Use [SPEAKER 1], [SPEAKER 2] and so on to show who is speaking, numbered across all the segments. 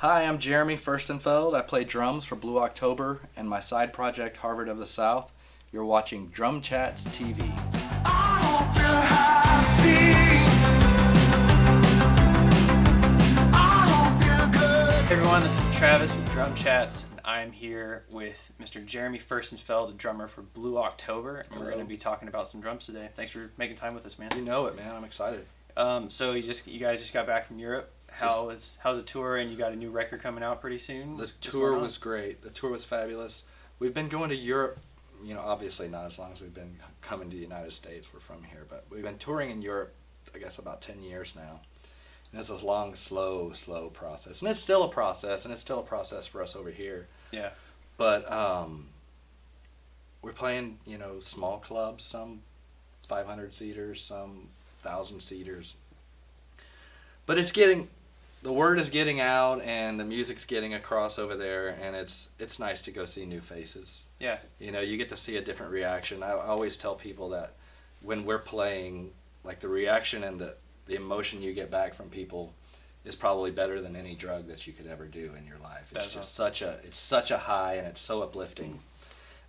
[SPEAKER 1] Hi, I'm Jeremy Furstenfeld. I play drums for Blue October and my side project, Harvard of the South. You're watching DrumChats TV.
[SPEAKER 2] I hope you're happy. I hope you're good.
[SPEAKER 3] Hey everyone, this is Travis with DrumChats, and I'm here with Mr. Jeremy Furstenfeld, the drummer for Blue October, and we're going to be talking about some drums today. Thanks for making time with us, man.
[SPEAKER 1] You know it, man. I'm excited.
[SPEAKER 3] So you guys just got back from Europe. How's the tour? And you got a new record coming out pretty soon.
[SPEAKER 1] The tour was great. The tour was fabulous. We've been going to Europe, obviously not as long as we've been coming to the United States. We're from here, but we've been touring in Europe, I guess, about 10 years now. And it's a long, slow process. And it's still a process, and it's still a process for us over here.
[SPEAKER 3] Yeah.
[SPEAKER 1] But we're playing, small clubs, some 500-seaters, some 1,000-seaters. But the word is getting out, and the music's getting across over there, and it's nice to go see new faces.
[SPEAKER 3] Yeah.
[SPEAKER 1] You get to see a different reaction. I always tell people that when we're playing, like, the reaction and the emotion you get back from people is probably better than any drug that you could ever do in your life. It's just such a high, and it's so uplifting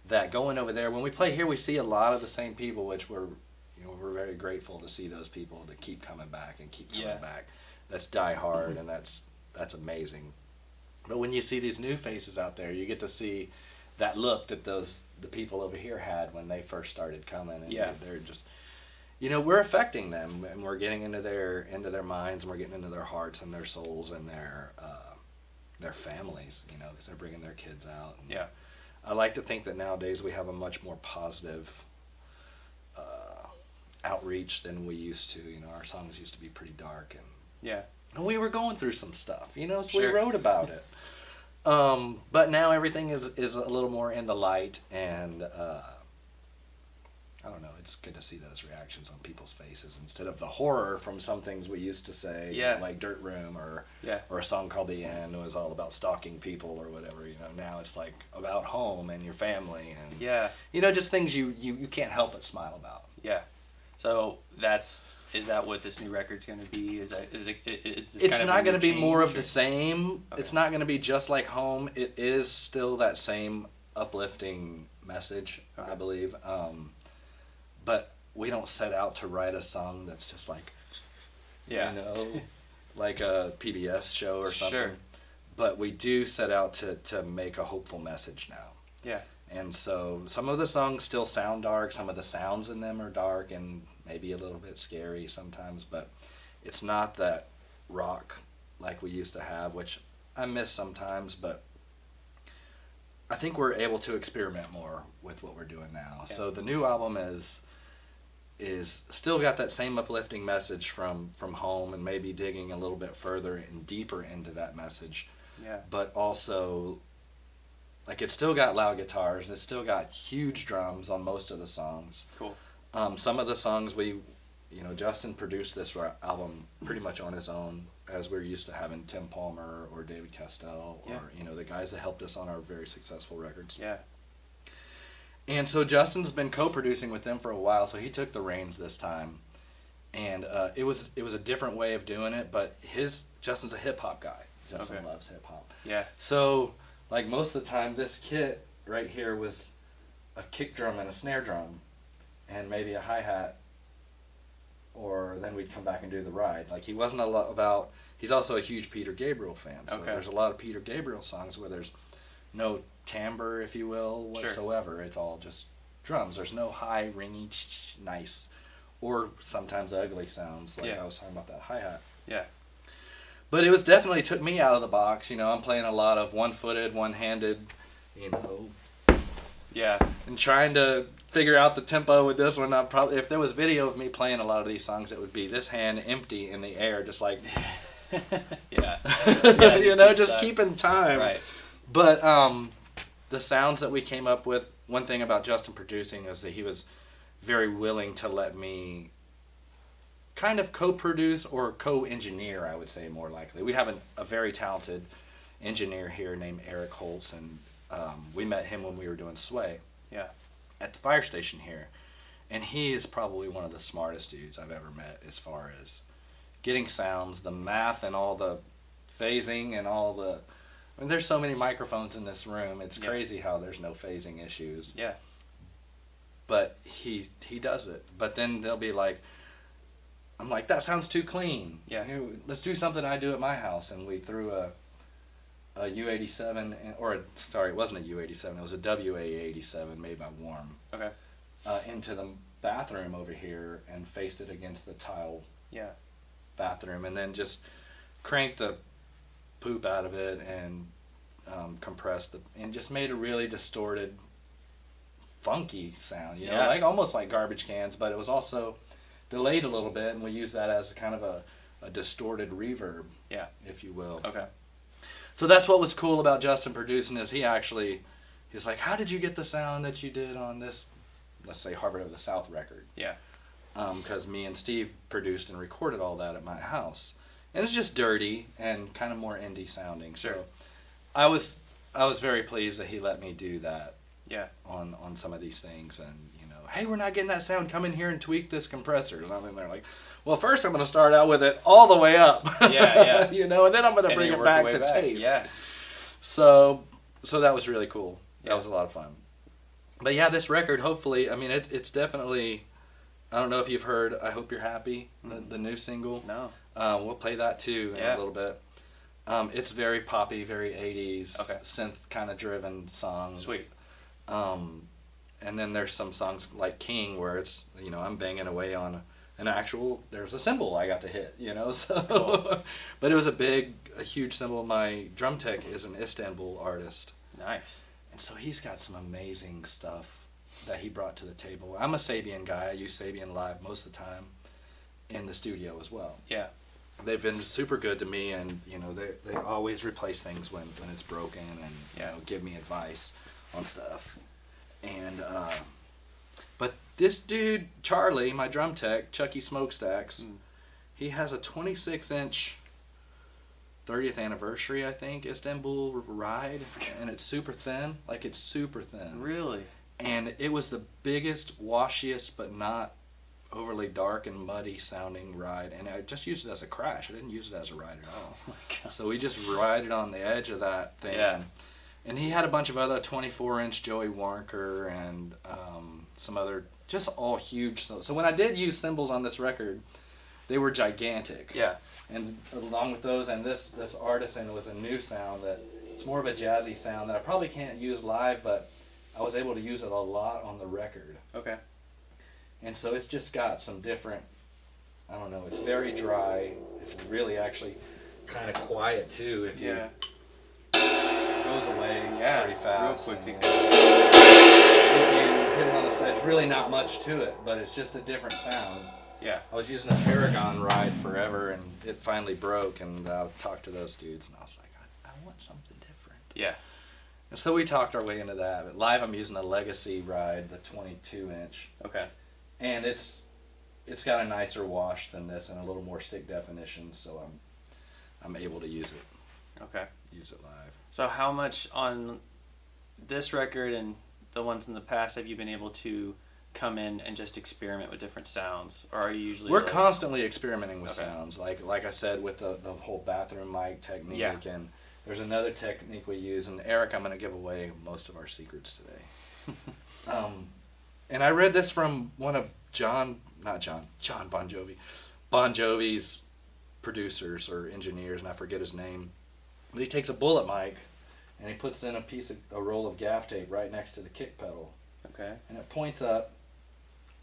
[SPEAKER 1] that going over there, when we play here, we see a lot of the same people, which we're very grateful to see those people to keep coming back and keep coming back. That's die hard, and that's amazing. But when you see these new faces out there, you get to see that look that the people over here had when they first started coming, and they're just, we're affecting them, and we're getting into their minds, and we're getting into their hearts and their souls and their families, because they're bringing their kids out. And I like to think that nowadays we have a much more positive outreach than we used to. Our songs used to be pretty dark, and we were going through some stuff, so we wrote about it. But now everything is a little more in the light, and I don't know, it's good to see those reactions on people's faces instead of the horror from some things we used to say, like Dirt Room or a song called The End was all about stalking people or whatever. Now it's like about home and your family and just things you can't help but smile about.
[SPEAKER 3] Yeah. So is that what this new record's going to be? Is this
[SPEAKER 1] it's
[SPEAKER 3] kind of
[SPEAKER 1] not going to be more of
[SPEAKER 3] or?
[SPEAKER 1] the same. Okay. It's not going to be just like Home. It is still that same uplifting message, I believe. But we don't set out to write a song that's just like, like a PBS show or something.
[SPEAKER 3] Sure.
[SPEAKER 1] But we do set out to make a hopeful message now.
[SPEAKER 3] Yeah.
[SPEAKER 1] And so some of the songs still sound dark. Some of the sounds in them are dark and maybe a little bit scary sometimes. But it's not that rock like we used to have, which I miss sometimes. But I think we're able to experiment more with what we're doing now. Yeah. So the new album is still got that same uplifting message from Home, and maybe digging a little bit further and deeper into that message.
[SPEAKER 3] Yeah.
[SPEAKER 1] But also, like, it's still got loud guitars. It's still got huge drums on most of the songs.
[SPEAKER 3] Cool.
[SPEAKER 1] Some of the songs Justin produced this album pretty much on his own, as we're used to having Tim Palmer or David Castell or, the guys that helped us on our very successful records.
[SPEAKER 3] Yeah.
[SPEAKER 1] And so Justin's been co-producing with them for a while, so he took the reins this time. And it was a different way of doing it, but Justin's a hip-hop guy. Justin loves hip-hop.
[SPEAKER 3] Yeah.
[SPEAKER 1] So, like, most of the time, this kit right here was a kick drum and a snare drum and maybe a hi-hat, or then we'd come back and do the ride. Like, he wasn't he's also a huge Peter Gabriel fan, so there's a lot of Peter Gabriel songs where there's no timbre, if you will, whatsoever. Sure. It's all just drums. There's no high, ringy, nice, or sometimes ugly sounds, like I was talking about that hi-hat.
[SPEAKER 3] Yeah.
[SPEAKER 1] But it was definitely took me out of the box. I'm playing a lot of one-footed, one-handed, and trying to figure out the tempo with this one. If there was video of me playing a lot of these songs, it would be this hand empty in the air, just like, just keeping time.
[SPEAKER 3] Right.
[SPEAKER 1] But the sounds that we came up with, one thing about Justin producing is that he was very willing to let me kind of co-produce or co-engineer, I would say, more likely. We have a very talented engineer here named Eric Holtz, and we met him when we were doing Sway at the fire station here. And he is probably one of the smartest dudes I've ever met as far as getting sounds, the math and all the phasing and all the. I mean, there's so many microphones in this room. It's crazy how there's no phasing issues.
[SPEAKER 3] Yeah.
[SPEAKER 1] But he does it. But then they'll be like, I'm like, that sounds too clean.
[SPEAKER 3] Yeah.
[SPEAKER 1] Let's do something I do at my house. And we threw a U87, it wasn't a U87, it was a WA87 made by Warm.
[SPEAKER 3] Okay.
[SPEAKER 1] Into the bathroom over here and faced it against the tile bathroom, and then just cranked the poop out of it and compressed and just made a really distorted, funky sound, like almost like garbage cans, but it was also delayed a little bit, and we use that as kind of a distorted reverb, if you will.
[SPEAKER 3] Okay.
[SPEAKER 1] So that's what was cool about Justin producing is he's like, how did you get the sound that you did on this, let's say, Harvard of the South record?
[SPEAKER 3] Yeah.
[SPEAKER 1] Because me and Steve produced and recorded all that at my house. And it's just dirty and kind of more indie sounding.
[SPEAKER 3] Sure.
[SPEAKER 1] So I was very pleased that he let me do that.
[SPEAKER 3] Yeah.
[SPEAKER 1] On some of these things, and hey, we're not getting that sound. Come in here and tweak this compressor. And I'm in there like, well, first I'm going to start out with it all the way up.
[SPEAKER 3] Yeah.
[SPEAKER 1] And then I'm going to bring it back to taste.
[SPEAKER 3] Yeah.
[SPEAKER 1] So that was really cool. That
[SPEAKER 3] Yeah.
[SPEAKER 1] was a lot of fun. But yeah, this record, hopefully, I mean, it's definitely. I don't know if you've heard I Hope You're Happy, the new single.
[SPEAKER 3] No.
[SPEAKER 1] We'll play that too in a little bit. It's very poppy, very 80s, synth kind of driven song.
[SPEAKER 3] Sweet.
[SPEAKER 1] And then there's some songs like King where it's, I'm banging away on there's a cymbal I got to hit, so.
[SPEAKER 3] Cool.
[SPEAKER 1] But it was a huge cymbal. My drum tech is an Istanbul artist.
[SPEAKER 3] Nice.
[SPEAKER 1] And so he's got some amazing stuff that he brought to the table. I'm a Sabian guy. I use Sabian live most of the time in the studio as well.
[SPEAKER 3] Yeah.
[SPEAKER 1] They've been super good to me, and they always replace things when it's broken, and give me advice on stuff. And but this dude Charlie, my drum tech, Chucky Smokestacks, he has a 26-inch 30th anniversary, I think, Istanbul ride, and it's super thin. Like, it's super thin.
[SPEAKER 3] Really?
[SPEAKER 1] And it was the biggest, washiest, but not overly dark and muddy sounding ride, and I just used it as a crash. I didn't use it as a ride at all.
[SPEAKER 3] Oh my God.
[SPEAKER 1] So we just ride it on the edge of that thing.
[SPEAKER 3] Yeah.
[SPEAKER 1] And he had a bunch of other 24-inch Joey Warnker and some other, just all huge. So when I did use cymbals on this record, they were gigantic.
[SPEAKER 3] Yeah.
[SPEAKER 1] And along with those, and this Artisan was a new sound that it's more of a jazzy sound that I probably can't use live, but I was able to use it a lot on the record.
[SPEAKER 3] Okay.
[SPEAKER 1] And so it's just got some different, I don't know, it's very dry. It's really actually kind of quiet too if you, it goes away pretty fast.
[SPEAKER 3] Real quick.
[SPEAKER 1] If you hit it on the set, there's really not much to it, but it's just a different sound.
[SPEAKER 3] Yeah.
[SPEAKER 1] I was using a Paragon ride forever, and it finally broke, and I talked to those dudes, and I was like, I want something different.
[SPEAKER 3] Yeah.
[SPEAKER 1] And so we talked our way into that. But live, I'm using a Legacy ride, the 22-inch.
[SPEAKER 3] Okay.
[SPEAKER 1] And it's got a nicer wash than this and a little more stick definition, so I'm able to use it.
[SPEAKER 3] Okay.
[SPEAKER 1] Use it live.
[SPEAKER 3] So how much on this record and the ones in the past have you been able to come in and just experiment with different sounds, or are you usually?
[SPEAKER 1] We're constantly experimenting with
[SPEAKER 3] Okay.
[SPEAKER 1] sounds, like I said, with the whole bathroom mic technique, and there's another technique we use. And Eric, I'm going to give away most of our secrets today. And I read this from one of John Bon Jovi, Bon Jovi's producers or engineers, and I forget his name. But he takes a bullet mic and he puts in a roll of gaff tape right next to the kick pedal.
[SPEAKER 3] Okay.
[SPEAKER 1] And it points up,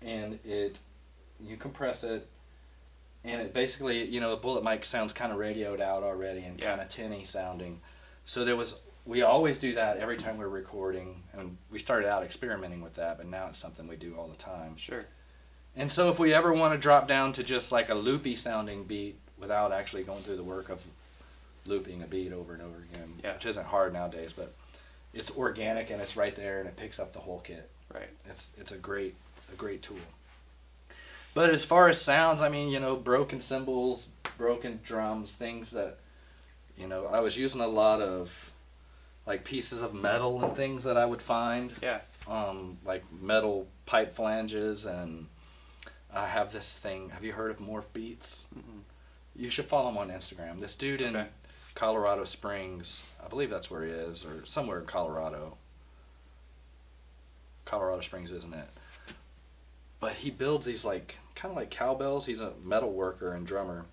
[SPEAKER 1] and you compress it, and it basically, the bullet mic sounds kind of radioed out already and kind of tinny sounding. So we always do that every time we're recording, and we started out experimenting with that, but now it's something we do all the time.
[SPEAKER 3] Sure.
[SPEAKER 1] And so if we ever want to drop down to just like a loopy sounding beat without actually going through the work of looping a beat over and over again, which isn't hard nowadays, but it's organic and it's right there and it picks up the whole kit.
[SPEAKER 3] Right.
[SPEAKER 1] It's a great tool. But as far as sounds, I mean, broken cymbals, broken drums, things that, I was using a lot of like pieces of metal and things that I would find.
[SPEAKER 3] Yeah.
[SPEAKER 1] Like metal pipe flanges, and I have this thing. Have you heard of Morph Beats?
[SPEAKER 3] Mm-hmm.
[SPEAKER 1] You should follow him on Instagram. This dude in Colorado Springs. I believe that's where he is, or somewhere in Colorado. Colorado Springs, isn't it? But he builds these like kind of like cowbells. He's a metal worker and drummer,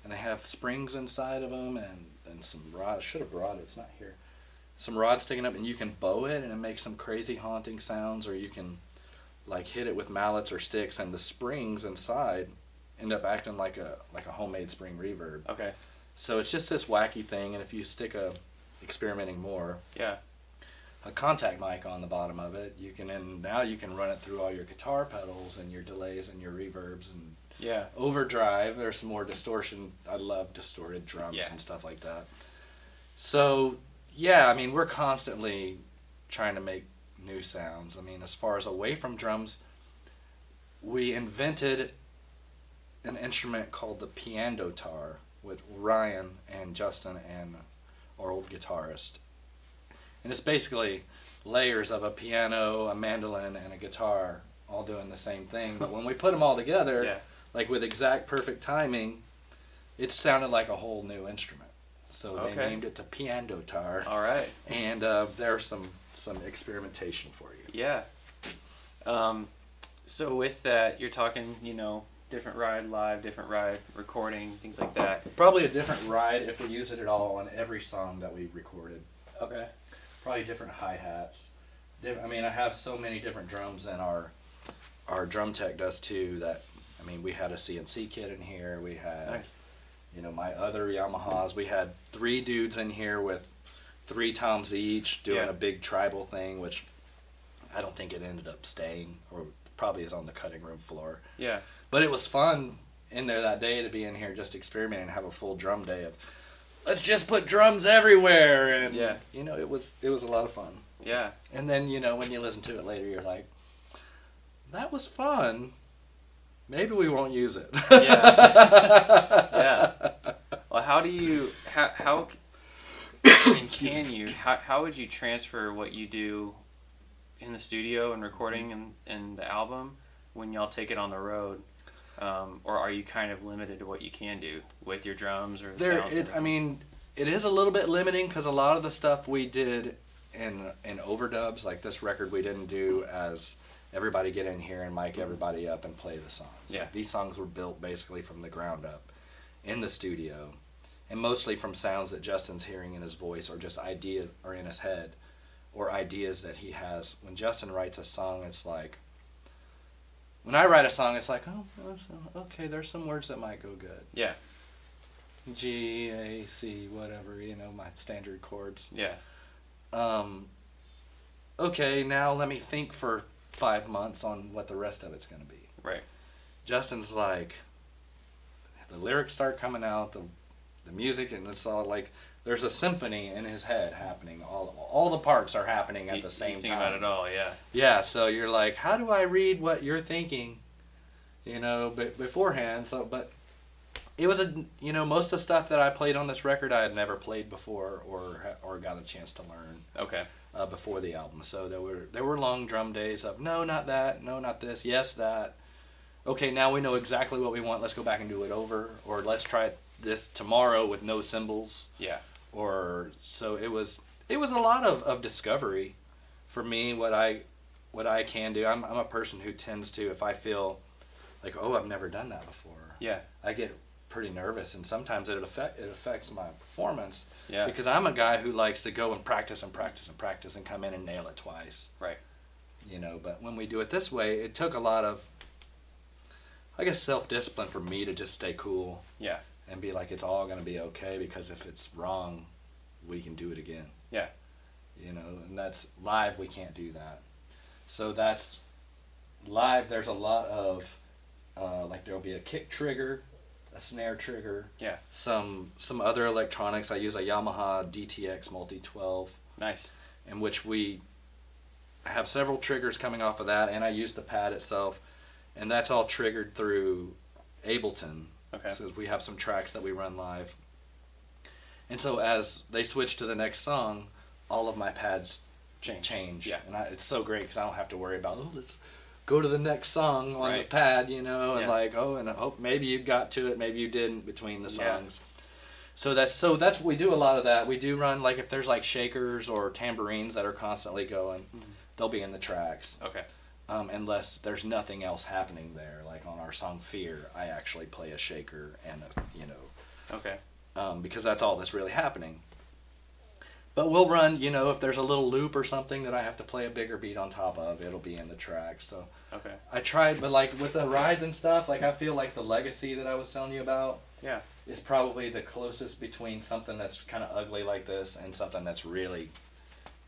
[SPEAKER 1] and they have springs inside of them and some rods. Should have brought it. It's not here. Some rods sticking up, and you can bow it, and it makes some crazy haunting sounds, or you can like hit it with mallets or sticks, and the springs inside end up acting like a homemade spring reverb.
[SPEAKER 3] Okay.
[SPEAKER 1] So it's just this wacky thing, and if you stick experimenting more,
[SPEAKER 3] Yeah.
[SPEAKER 1] a contact mic on the bottom of it, now you can run it through all your guitar pedals and your delays and your reverbs and
[SPEAKER 3] Yeah.
[SPEAKER 1] overdrive. There's some more distortion. I love distorted drums
[SPEAKER 3] Yeah.
[SPEAKER 1] and stuff like that. So yeah, I mean, we're constantly trying to make new sounds. I mean, as far as away from drums, we invented an instrument called the piano tar with Ryan and Justin and our old guitarist. And it's basically layers of a piano, a mandolin, and a guitar all doing the same thing. But when we put them all together,
[SPEAKER 3] Yeah.
[SPEAKER 1] like with exact perfect timing, it sounded like a whole new instrument. So they
[SPEAKER 3] Okay.
[SPEAKER 1] named it the piano tar.
[SPEAKER 3] All right.
[SPEAKER 1] And there's some experimentation for you.
[SPEAKER 3] Yeah. So with that, you're talking, different ride live, different ride recording, things like that.
[SPEAKER 1] Probably a different ride if we use it at all on every song that we recorded.
[SPEAKER 3] Okay.
[SPEAKER 1] Probably different hi-hats. I mean, I have so many different drums, and our drum tech does too. That, I mean, we had a CNC kit in here. We had,
[SPEAKER 3] Nice.
[SPEAKER 1] my other Yamahas. We had 3 dudes in here with 3 toms each doing
[SPEAKER 3] Yeah.
[SPEAKER 1] a big tribal thing, which I don't think it ended up staying, or probably is on the cutting room floor.
[SPEAKER 3] Yeah.
[SPEAKER 1] But it was fun in there that day to be in here just experimenting and have a full drum day of, let's just put drums everywhere, and
[SPEAKER 3] Yeah.
[SPEAKER 1] it was a lot of fun.
[SPEAKER 3] Yeah.
[SPEAKER 1] And then when you listen to it later, you're like, that was fun. Maybe we won't use it.
[SPEAKER 3] Yeah. Yeah. Well, how do you how and can you how would you transfer what you do in the studio and recording and the album when y'all take it on the road? Or are you kind of limited to what you can do with your drums or the sounds?
[SPEAKER 1] It is a little bit limiting because a lot of the stuff we did in overdubs, like this record, we didn't do as everybody get in here and mic everybody up and play the songs.
[SPEAKER 3] Yeah.
[SPEAKER 1] Like, these songs were built basically from the ground up in the studio, and mostly from sounds that Justin's hearing in his voice, or just ideas, or in his head, or ideas that he has. When Justin writes a song, it's like, when I write a song, it's like, oh, okay, there's some words that might go good.
[SPEAKER 3] Yeah.
[SPEAKER 1] G, A, C, whatever, my standard chords.
[SPEAKER 3] Yeah.
[SPEAKER 1] Okay, now let me think for 5 months on what the rest of it's going to be.
[SPEAKER 3] Right.
[SPEAKER 1] Justin's like, the lyrics start coming out, the music, and it's all like, there's a symphony in his head happening. All the parts are happening at the same
[SPEAKER 3] you
[SPEAKER 1] time.
[SPEAKER 3] about it all, yeah.
[SPEAKER 1] Yeah, so you're like, how do I read what you're thinking, beforehand? So, but it was most of the stuff that I played on this record I had never played before or got a chance to learn.
[SPEAKER 3] Okay.
[SPEAKER 1] Before the album. So there were long drum days of, no, not that, no, not this, yes, that. Okay, now we know exactly what we want. Let's go back and do it over, or let's try this tomorrow with no cymbals.
[SPEAKER 3] Yeah.
[SPEAKER 1] Or so it was a lot of discovery for me, what I can do. I'm a person who tends to, if I feel like, oh, I've never done that before,
[SPEAKER 3] Yeah.
[SPEAKER 1] I get pretty nervous, and sometimes it affects my performance.
[SPEAKER 3] Yeah.
[SPEAKER 1] Because I'm a guy who likes to go and practice and practice and practice and come in and nail it twice.
[SPEAKER 3] Right.
[SPEAKER 1] But when we do it this way, it took a lot of, I guess, self-discipline for me to just stay cool.
[SPEAKER 3] Yeah.
[SPEAKER 1] And be like, it's all going to be okay, because if it's wrong, we can do it again.
[SPEAKER 3] Yeah.
[SPEAKER 1] And that's live, we can't do that. So that's live. There's a lot of, like, there'll be a kick trigger, a snare trigger.
[SPEAKER 3] Yeah.
[SPEAKER 1] Some other electronics. I use a Yamaha DTX Multi-12.
[SPEAKER 3] Nice.
[SPEAKER 1] In which we have several triggers coming off of that, and I use the pad itself, and that's all triggered through Ableton.
[SPEAKER 3] Okay.
[SPEAKER 1] So we have some tracks that we run live. And so as they switch to the next song, all of my pads change.
[SPEAKER 3] Yeah.
[SPEAKER 1] And it's so great because I don't have to worry about, let's go to the next song on the
[SPEAKER 3] Right.
[SPEAKER 1] pad, and
[SPEAKER 3] Yeah.
[SPEAKER 1] like, and I hope maybe you got to it, maybe you didn't between the
[SPEAKER 3] Yeah.
[SPEAKER 1] songs. So that's what we do. A lot of that we do run, like if there's like shakers or tambourines that are constantly going, they'll be in the tracks.
[SPEAKER 3] Okay.
[SPEAKER 1] Unless there's nothing else happening there, like on our song Fear, I actually play a shaker and
[SPEAKER 3] Okay.
[SPEAKER 1] because that's all that's really happening. But we'll run, if there's a little loop or something that I have to play a bigger beat on top of, it'll be in the tracks. So
[SPEAKER 3] Okay.
[SPEAKER 1] I tried, but like with the rides and stuff, like I feel like the Legacy that I was telling you about
[SPEAKER 3] Yeah.
[SPEAKER 1] is probably the closest between something that's kind of ugly like this and something that's really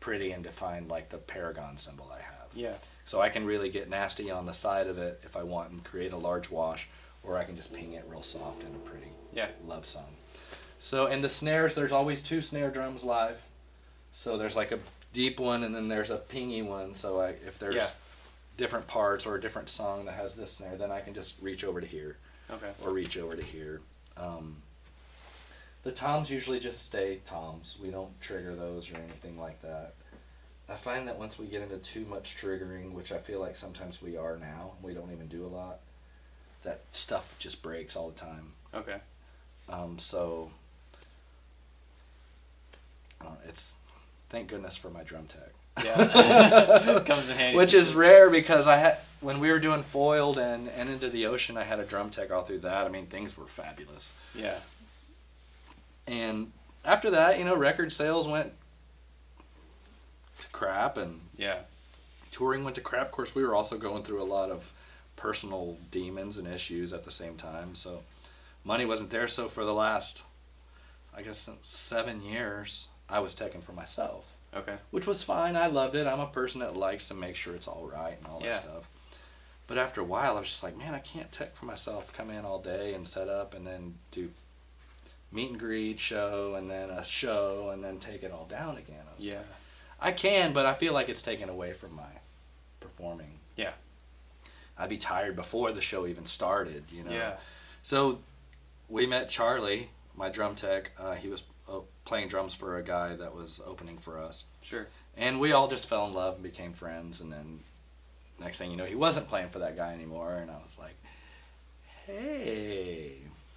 [SPEAKER 1] pretty and defined like the Paragon cymbal I have.
[SPEAKER 3] Yeah.
[SPEAKER 1] So I can really get nasty on the side of it if I want and create a large wash, or I can just ping it real soft in a pretty love song. So in the snares, there's always 2 snare drums live. So there's like a deep one and then there's a pingy one. So if there's different parts or a different song that has this snare, then I can just reach over to here.
[SPEAKER 3] Okay.
[SPEAKER 1] Or reach over to here. The toms usually just stay toms. We don't trigger those or anything like that. I find that once we get into too much triggering, which I feel like sometimes we are now, we don't even do a lot, that stuff just breaks all the time.
[SPEAKER 3] Okay.
[SPEAKER 1] So it's thank goodness for my drum tech.
[SPEAKER 3] Yeah. Comes in handy.
[SPEAKER 1] Which is rare because when we were doing Foiled and Into the Ocean, I had a drum tech all through that. I mean, things were fabulous.
[SPEAKER 3] Yeah.
[SPEAKER 1] And after that, record sales went to crap and touring went to crap. Of course, we were also going through a lot of personal demons and issues at the same time. So money wasn't there. So for the last, I guess, 7 years, I was teching for myself.
[SPEAKER 3] Okay.
[SPEAKER 1] Which was fine. I loved it. I'm a person that likes to make sure it's all right and all that stuff. But after a while, I was just like, man, I can't tech for myself. Come in all day and set up and then do meet and greet, show, and then a show, and then take it all down again. I can, but I feel like it's taken away from my performing.
[SPEAKER 3] Yeah.
[SPEAKER 1] I'd be tired before the show even started,
[SPEAKER 3] Yeah.
[SPEAKER 1] So we met Charlie, my drum tech. He was playing drums for a guy that was opening for us.
[SPEAKER 3] Sure.
[SPEAKER 1] And we all just fell in love and became friends. And then next thing you know, he wasn't playing for that guy anymore. And I was like, hey,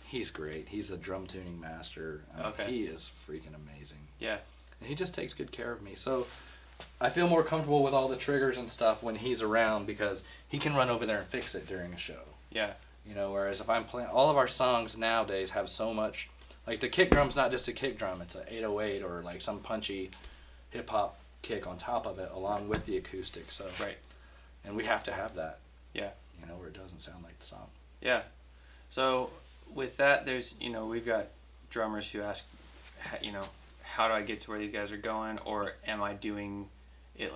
[SPEAKER 1] he's great. He's the drum tuning master. He is freaking amazing.
[SPEAKER 3] Yeah.
[SPEAKER 1] And he just takes good care of me. So I feel more comfortable with all the triggers and stuff when he's around because he can run over there and fix it during a show.
[SPEAKER 3] Yeah.
[SPEAKER 1] Whereas if I'm playing, all of our songs nowadays have so much, like the kick drum's not just a kick drum, it's an 808 or like some punchy hip hop kick on top of it along with the acoustic. So
[SPEAKER 3] right.
[SPEAKER 1] And we have to have that.
[SPEAKER 3] Yeah.
[SPEAKER 1] Where it doesn't sound like the song.
[SPEAKER 3] Yeah. So with that, there's, we've got drummers who ask, how do I get to where these guys are going? Or am I doing it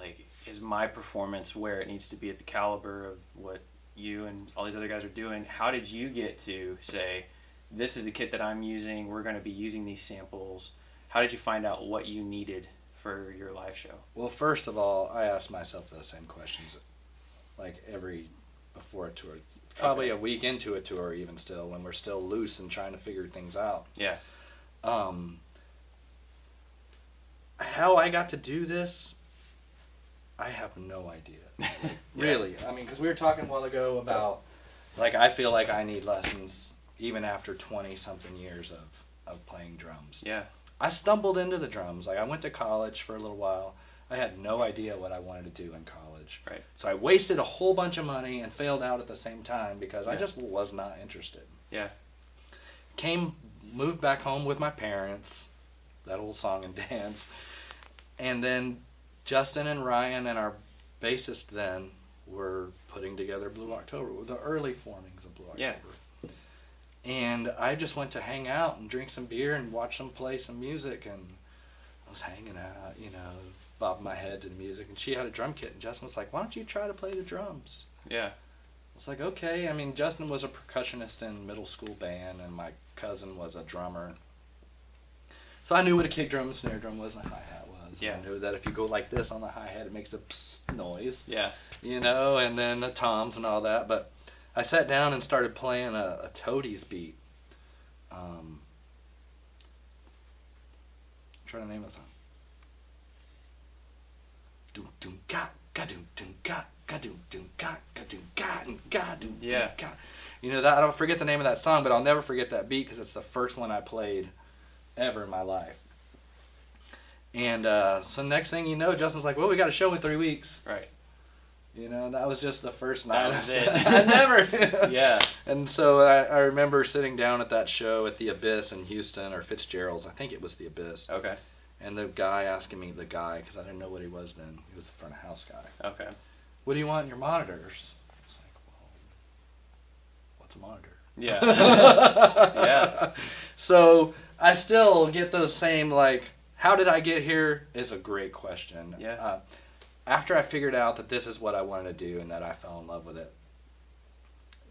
[SPEAKER 3] is my performance where it needs to be at the caliber of what you and all these other guys are doing? How did you get to say, this is the kit that I'm using, we're going to be using these samples? How did you find out what you needed for your live show?
[SPEAKER 1] Well, first of all, I asked myself those same questions before a tour. Probably a week into a tour even still, when we're still loose and trying to figure things out.
[SPEAKER 3] Yeah.
[SPEAKER 1] How I got to do this, I have no idea. Really. I mean, because we were talking a while ago about, I feel like I need lessons even after 20-something years of playing drums.
[SPEAKER 3] Yeah.
[SPEAKER 1] I stumbled into the drums. I went to college for a little while. I had no idea what I wanted to do in college.
[SPEAKER 3] Right.
[SPEAKER 1] So I wasted a whole bunch of money and failed out at the same time because I just was not interested.
[SPEAKER 3] Yeah.
[SPEAKER 1] Moved back home with my parents, that old song and dance. And then Justin and Ryan and our bassist then were putting together Blue October, the early formings of Blue October.
[SPEAKER 3] Yeah.
[SPEAKER 1] And I just went to hang out and drink some beer and watch them play some music, and I was hanging out, bobbing my head to the music, and she had a drum kit, and Justin was like, why don't you try to play the drums?
[SPEAKER 3] Yeah.
[SPEAKER 1] I was like, okay. I mean, Justin was a percussionist in middle school band, and my cousin was a drummer. So I knew what a kick drum, a snare drum was, and a hi-hat was.
[SPEAKER 3] Yeah.
[SPEAKER 1] I knew that if you go like this on the hi-hat, it makes a psst noise.
[SPEAKER 3] Yeah.
[SPEAKER 1] And then the toms and all that. But I sat down and started playing a Toadies beat. Trying to name it. Doom doom ga ga doom doom ga ga doom doom ga ga doom ga and ga doom doom ga. That I don't forget the name of that song, but I'll never forget that beat because it's the first one I played ever in my life. And so next thing you know, Justin's like, well, we got a show in 3 weeks.
[SPEAKER 3] Right.
[SPEAKER 1] You know, that was just the first night.
[SPEAKER 3] That was it.
[SPEAKER 1] I never.
[SPEAKER 3] Yeah.
[SPEAKER 1] And so I remember sitting down at that show at the Abyss in Houston, or Fitzgerald's. I think it was the Abyss.
[SPEAKER 3] Okay.
[SPEAKER 1] And the guy asking me, because I didn't know what he was then. He was the front of house guy.
[SPEAKER 3] Okay.
[SPEAKER 1] What do you want in your monitors? It's like, well, what's a monitor?
[SPEAKER 3] Yeah. Yeah.
[SPEAKER 1] So I still get those same, like, how did I get here is a great question.
[SPEAKER 3] Yeah.
[SPEAKER 1] After I figured out that this is what I wanted to do and that I fell in love with it,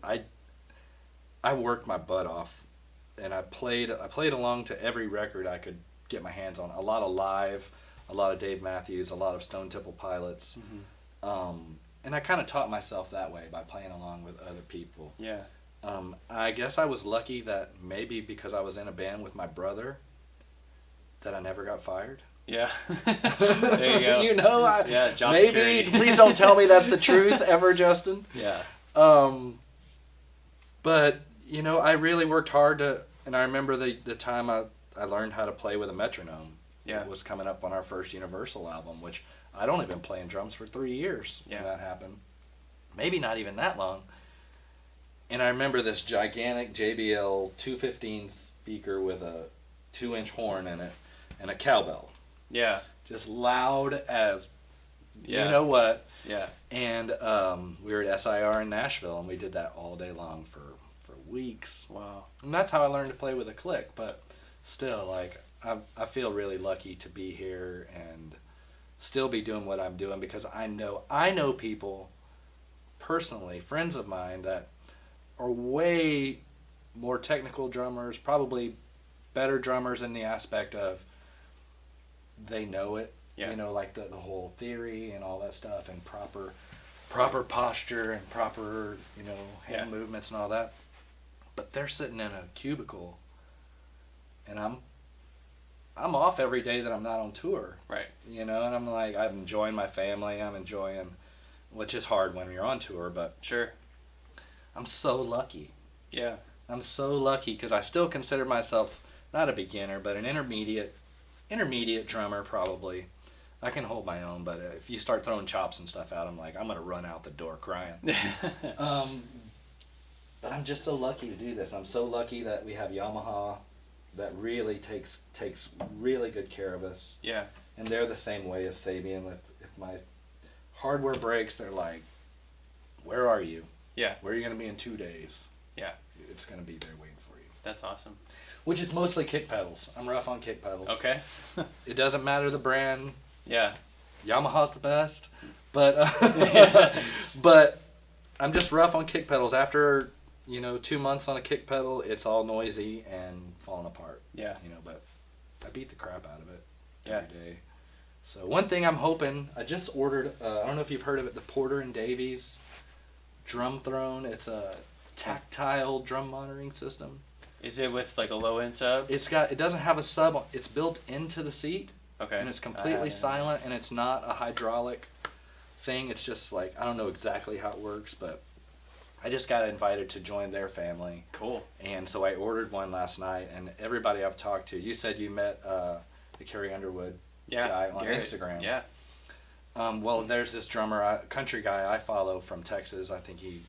[SPEAKER 1] I worked my butt off, and I played along to every record I could get my hands on. A lot of live, a lot of Dave Matthews, a lot of Stone Temple Pilots.
[SPEAKER 3] Mm-hmm.
[SPEAKER 1] And I kind of taught myself that way by playing along with other people.
[SPEAKER 3] Yeah.
[SPEAKER 1] I guess I was lucky that maybe because I was in a band with my brother that I never got fired.
[SPEAKER 3] Yeah. There you go.
[SPEAKER 1] You know,
[SPEAKER 3] yeah, job
[SPEAKER 1] maybe,
[SPEAKER 3] security.
[SPEAKER 1] please don't tell me that's the truth ever, Justin.
[SPEAKER 3] Yeah.
[SPEAKER 1] But, you know, I really worked hard and I remember the time I learned how to play with a metronome.
[SPEAKER 3] Yeah.
[SPEAKER 1] It was coming up on our first Universal album, which I'd only been playing drums for 3 years when that happened. Maybe not even that long. And I remember this gigantic JBL 215 speaker with a 2-inch horn in it and a cowbell.
[SPEAKER 3] Yeah.
[SPEAKER 1] Just loud as
[SPEAKER 3] Yeah.
[SPEAKER 1] you know what.
[SPEAKER 3] Yeah.
[SPEAKER 1] And we were at SIR in Nashville, and we did that all day long for weeks.
[SPEAKER 3] Wow.
[SPEAKER 1] And that's how I learned to play with a click. But still, like, I feel really lucky to be here and still be doing what I'm doing, because I know people personally, friends of mine, that are way more technical drummers, probably better drummers in the aspect of they know it.
[SPEAKER 3] Yeah.
[SPEAKER 1] You know, like the whole theory and all that stuff, and proper posture and proper, you know, hand movements and all that. But they're sitting in a cubicle, and I'm off every day that I'm not on tour.
[SPEAKER 3] Right.
[SPEAKER 1] You know, and I'm like, I'm enjoying my family. I'm enjoying, which is hard when you're on tour, but
[SPEAKER 3] Sure.
[SPEAKER 1] I'm so lucky.
[SPEAKER 3] Yeah.
[SPEAKER 1] I'm so lucky because I still consider myself not a beginner, but an intermediate drummer probably. I can hold my own, but if you start throwing chops and stuff out, I'm like, I'm gonna run out the door crying. But I'm just so lucky to do this. I'm so lucky that we have Yamaha that really takes really good care of us.
[SPEAKER 3] Yeah.
[SPEAKER 1] And they're the same way as Sabian. If my hardware breaks, they're like, where are you?
[SPEAKER 3] Yeah.
[SPEAKER 1] Where are you going to be in 2 days?
[SPEAKER 3] Yeah.
[SPEAKER 1] It's going to be there waiting for you.
[SPEAKER 3] That's awesome.
[SPEAKER 1] Which is mostly kick pedals. I'm rough on kick pedals.
[SPEAKER 3] Okay.
[SPEAKER 1] It doesn't matter the brand.
[SPEAKER 3] Yeah.
[SPEAKER 1] Yamaha's the best. But but I'm just rough on kick pedals. After, 2 months on a kick pedal, it's all noisy and falling apart.
[SPEAKER 3] Yeah.
[SPEAKER 1] But I beat the crap out of it
[SPEAKER 3] Yeah.
[SPEAKER 1] every day. So one thing I'm hoping, I just ordered, I don't know if you've heard of it, the Porter and Davies Drum Throne. It's a tactile drum monitoring system.
[SPEAKER 3] Is it with like a low end sub?
[SPEAKER 1] It doesn't have a sub. It's built into the seat.
[SPEAKER 3] Okay.
[SPEAKER 1] And it's completely silent, and it's not a hydraulic thing. It's just like, I don't know exactly how it works, but I just got invited to join their family.
[SPEAKER 3] Cool.
[SPEAKER 1] And so I ordered one last night, and everybody I've talked to, you said you met the Carrie Underwood guy on
[SPEAKER 3] Garrett.
[SPEAKER 1] Instagram.
[SPEAKER 3] Yeah.
[SPEAKER 1] Well, there's this drummer, country guy I follow from Texas. I think he